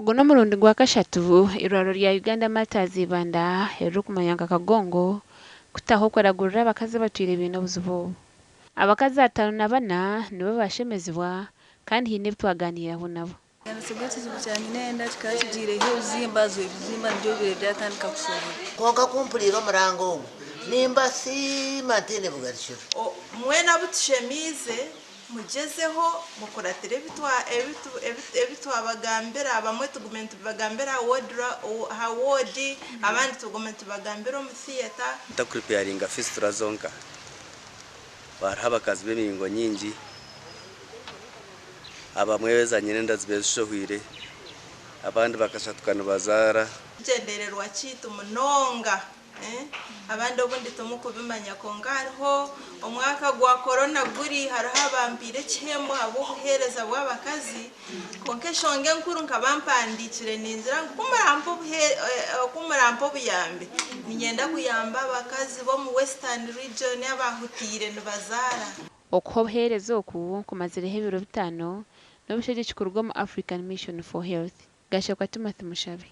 Ogu n'omurundi gwa kashatu irwaro rya Uganda Martyrs Ibanda ririkumanyanga Kagongo kutaho kwaragurira abakazi batwire ibintu obuzibu. Abakazi 54 nibo bashemezibwa kandi hiine ebitwaganiraho nabo. Kizibu cyane nenda kikakigireho bizimba nibyo bire byatandika kusohora konka kumpulira omurango nimba simatine bugarishiro mwena butushemize mugezeho mukuratire ebitwabagambira abamwe tugumenti bagambira wodi abandi tugumenti bagambira mu theater takupreparinga fistula zonka bariho abakazi b'emiringo nyingi abamwe bezanye n'enda zibeshohwire abandi bakashatukana bazara gendererwa kitu munonga abandi obundi tumukubimanya konga hariho omwaka gwa corona guri hariho abambire kihembo abo kuhereza bw'abakazi konka eshonge nkuru nkabampandikire ninzira kumurampo buyambe ninyenda kuyamba abakazi bo mu Western region y'abahutire nibazara okuhohereza oku kumazireho ebiro 5 n'obushege kikorwa mu African Mission for Health. Gashakwa Timothy Mushabe.